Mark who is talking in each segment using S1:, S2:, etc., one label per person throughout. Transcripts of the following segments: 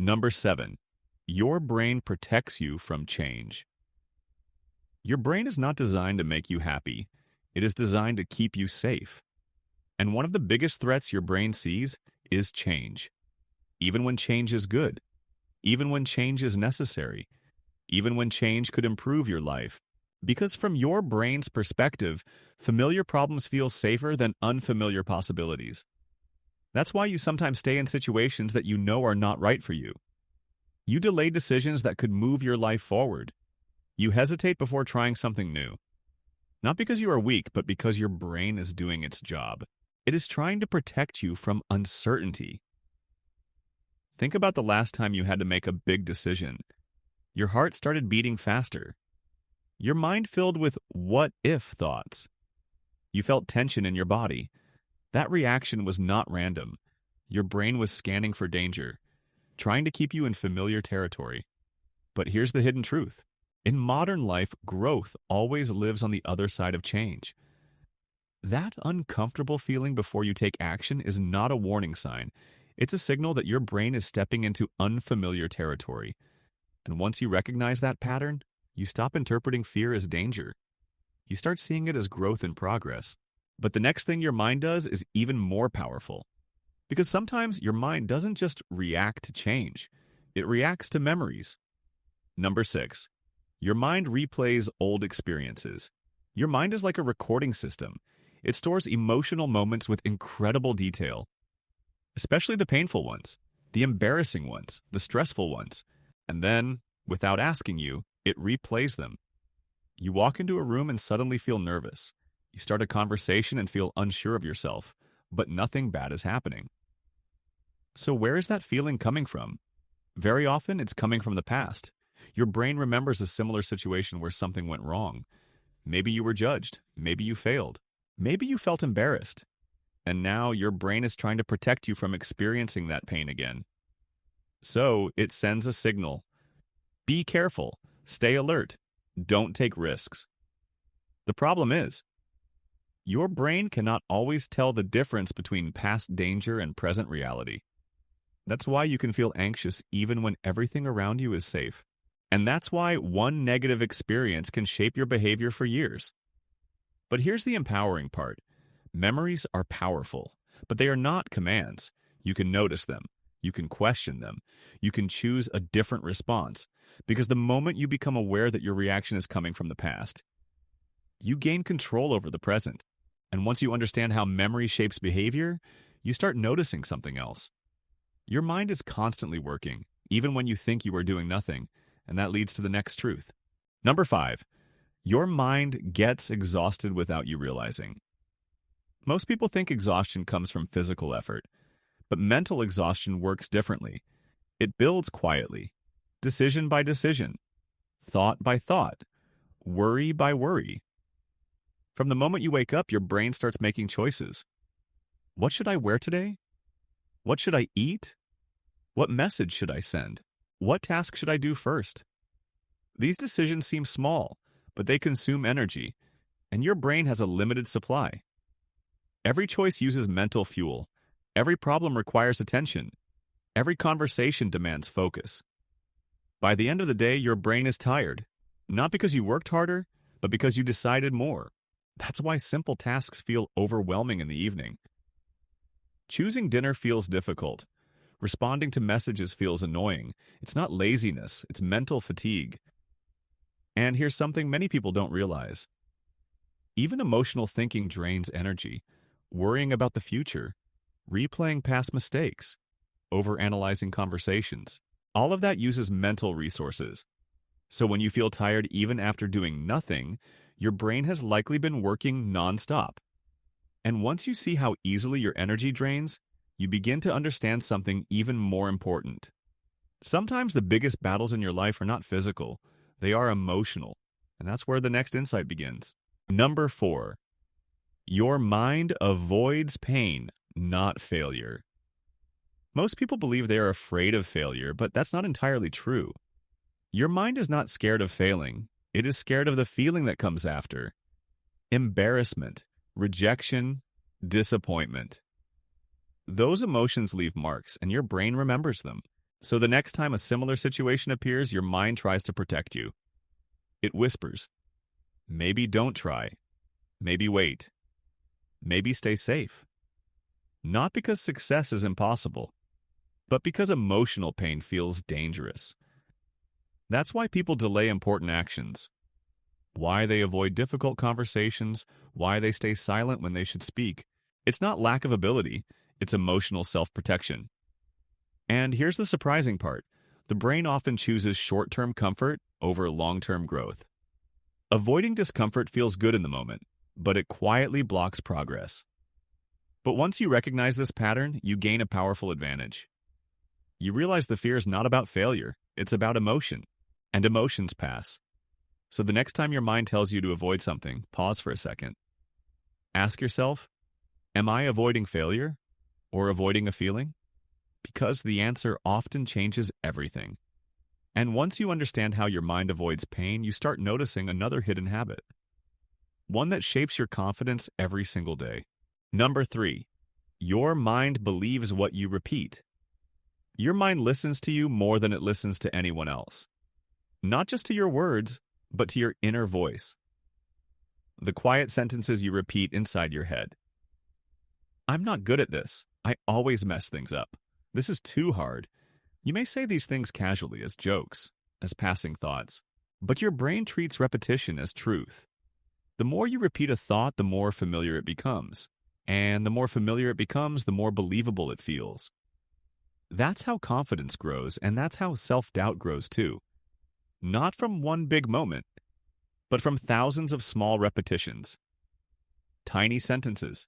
S1: Number 7. Your brain protects you from change. Your brain is not designed to make you happy. It is designed to keep you safe. And one of the biggest threats your brain sees is change. Even when change is good, even when change is necessary, even when change could improve your life. Because from your brain's perspective, familiar problems feel safer than unfamiliar possibilities. That's why you sometimes stay in situations that you know are not right for you. You delay decisions that could move your life forward. You hesitate before trying something new. Not because you are weak, but because your brain is doing its job. It is trying to protect you from uncertainty. Think about the last time you had to make a big decision. Your heart started beating faster. Your mind filled with what-if thoughts. You felt tension in your body. That reaction was not random. Your brain was scanning for danger, trying to keep you in familiar territory. But here's the hidden truth. In modern life, growth always lives on the other side of change. That uncomfortable feeling before you take action is not a warning sign. It's a signal that your brain is stepping into unfamiliar territory. And once you recognize that pattern, you stop interpreting fear as danger. You start seeing it as growth in progress. But the next thing your mind does is even more powerful. Because sometimes your mind doesn't just react to change, it reacts to memories. Number 6. Your mind replays old experiences. Your mind is like a recording system. It stores emotional moments with incredible detail, especially the painful ones, the embarrassing ones, the stressful ones. And then, without asking you, it replays them. You walk into a room and suddenly feel nervous. You start a conversation and feel unsure of yourself, but nothing bad is happening. So where is that feeling coming from? Very often, it's coming from the past. Your brain remembers a similar situation where something went wrong. Maybe you were judged. Maybe you failed. Maybe you felt embarrassed. And now your brain is trying to protect you from experiencing that pain again. So it sends a signal. Be careful. Stay alert. Don't take risks. The problem is, your brain cannot always tell the difference between past danger and present reality. That's why you can feel anxious even when everything around you is safe. And that's why one negative experience can shape your behavior for years. But here's the empowering part. Memories are powerful, but they are not commands. You can notice them. You can question them. You can choose a different response. Because the moment you become aware that your reaction is coming from the past, you gain control over the present. And once you understand how memory shapes behavior, you start noticing something else. Your mind is constantly working, even when you think you are doing nothing, and that leads to the next truth. Number 5, your mind gets exhausted without you realizing. Most people think exhaustion comes from physical effort, but mental exhaustion works differently. It builds quietly, decision by decision, thought by thought, worry by worry. From the moment you wake up, your brain starts making choices. What should I wear today? What should I eat? What message should I send? What task should I do first? These decisions seem small, but they consume energy, and your brain has a limited supply. Every choice uses mental fuel. Every problem requires attention. Every conversation demands focus. By the end of the day, your brain is tired, not because you worked harder, but because you decided more. That's why simple tasks feel overwhelming in the evening. Choosing dinner feels difficult. Responding to messages feels annoying. It's not laziness, it's mental fatigue. And here's something many people don't realize. Even emotional thinking drains energy. Worrying about the future, replaying past mistakes, overanalyzing conversations. All of that uses mental resources. So when you feel tired even after doing nothing, your brain has likely been working nonstop. And once you see how easily your energy drains, you begin to understand something even more important. Sometimes the biggest battles in your life are not physical, they are emotional. And that's where the next insight begins. Number 4, your mind avoids pain, not failure. Most people believe they are afraid of failure, but that's not entirely true. Your mind is not scared of failing. It is scared of the feeling that comes after. Embarrassment, rejection, disappointment. Those emotions leave marks, and your brain remembers them. So the next time a similar situation appears, your mind tries to protect you. It whispers, maybe don't try, maybe wait, maybe stay safe. Not because success is impossible, but because emotional pain feels dangerous. That's why people delay important actions, why they avoid difficult conversations, why they stay silent when they should speak. It's not lack of ability, it's emotional self-protection. And here's the surprising part. The brain often chooses short-term comfort over long-term growth. Avoiding discomfort feels good in the moment, but it quietly blocks progress. But once you recognize this pattern, you gain a powerful advantage. You realize the fear is not about failure, it's about emotion, and emotions pass. So the next time your mind tells you to avoid something, pause for a second. Ask yourself, am I avoiding failure or avoiding a feeling? Because the answer often changes everything. And once you understand how your mind avoids pain, you start noticing another hidden habit. One that shapes your confidence every single day. Number 3, your mind believes what you repeat. Your mind listens to you more than it listens to anyone else. Not just to your words, but to your inner voice. The quiet sentences you repeat inside your head. I'm not good at this. I always mess things up. This is too hard. You may say these things casually as jokes, as passing thoughts, but your brain treats repetition as truth. The more you repeat a thought, the more familiar it becomes. And the more familiar it becomes, the more believable it feels. That's how confidence grows, and that's how self-doubt grows too. Not from one big moment, but from thousands of small repetitions. Tiny sentences.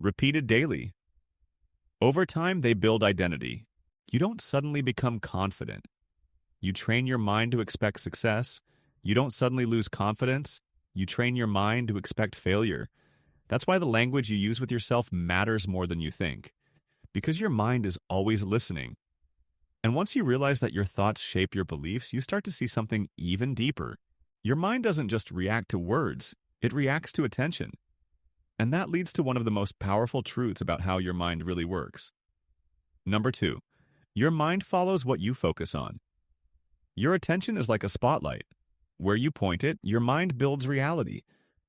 S1: Repeated daily. Over time, they build identity. You don't suddenly become confident. You train your mind to expect success. You don't suddenly lose confidence. You train your mind to expect failure. That's why the language you use with yourself matters more than you think, because your mind is always listening. And once you realize that your thoughts shape your beliefs, you start to see something even deeper. Your mind doesn't just react to words, it reacts to attention. And that leads to one of the most powerful truths about how your mind really works. Number 2, your mind follows what you focus on. Your attention is like a spotlight. Where you point it, your mind builds reality.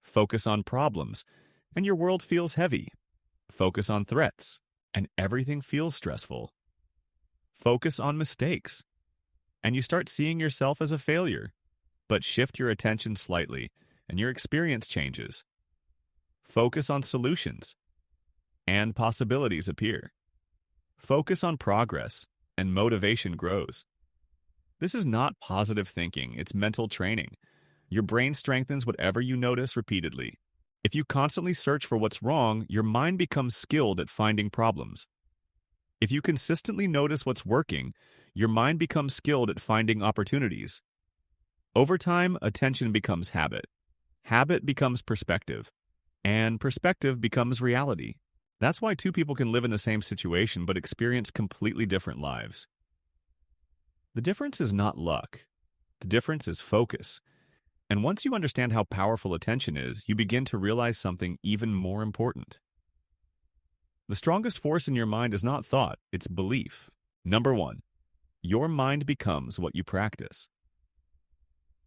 S1: Focus on problems, and your world feels heavy. Focus on threats, and everything feels stressful. Focus on mistakes, and you start seeing yourself as a failure. But shift your attention slightly, and your experience changes. Focus on solutions, and possibilities appear. Focus on progress, and motivation grows. This is not positive thinking, it's mental training. Your brain strengthens whatever you notice repeatedly. If you constantly search for what's wrong, your mind becomes skilled at finding problems. If you consistently notice what's working, your mind becomes skilled at finding opportunities. Over time, attention becomes habit. Habit becomes perspective. And perspective becomes reality. That's why two people can live in the same situation but experience completely different lives. The difference is not luck. The difference is focus. And once you understand how powerful attention is, you begin to realize something even more important. The strongest force in your mind is not thought, it's belief. Number 1, your mind becomes what you practice.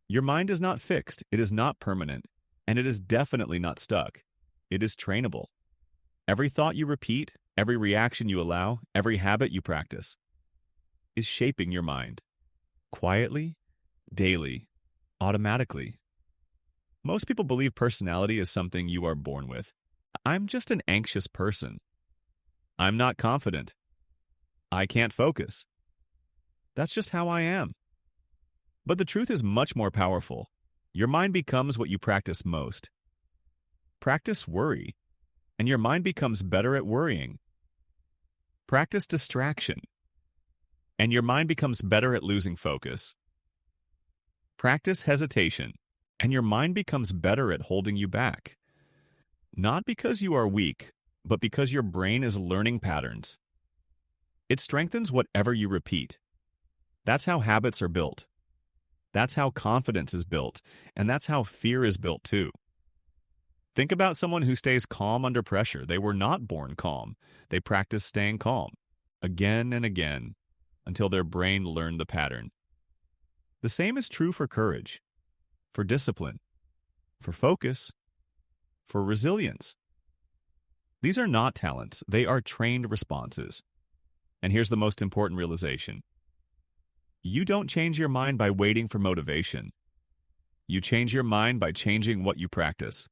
S1: Your mind is not fixed, it is not permanent, and it is definitely not stuck. It is trainable. Every thought you repeat, every reaction you allow, every habit you practice is shaping your mind. Quietly, daily, automatically. Most people believe personality is something you are born with. I'm just an anxious person. I'm not confident. I can't focus. That's just how I am. But the truth is much more powerful. Your mind becomes what you practice most. Practice worry, and your mind becomes better at worrying. Practice distraction, and your mind becomes better at losing focus. Practice hesitation, and your mind becomes better at holding you back. Not because you are weak, but because your brain is learning patterns. It strengthens whatever you repeat. That's how habits are built. That's how confidence is built, and that's how fear is built too. Think about someone who stays calm under pressure. They were not born calm. They practice staying calm again and again, until their brain learned the pattern. The same is true for courage, for discipline, for focus, for resilience. These are not talents, they are trained responses. And here's the most important realization. You don't change your mind by waiting for motivation. You change your mind by changing what you practice.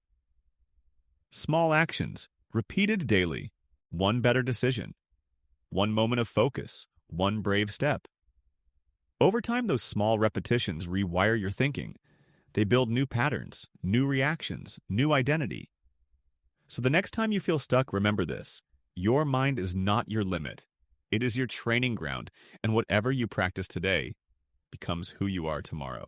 S1: Small actions, repeated daily, one better decision, one moment of focus, one brave step. Over time, those small repetitions rewire your thinking. They build new patterns, new reactions, new identity. So the next time you feel stuck, remember this. Your mind is not your limit. It is your training ground, and whatever you practice today becomes who you are tomorrow.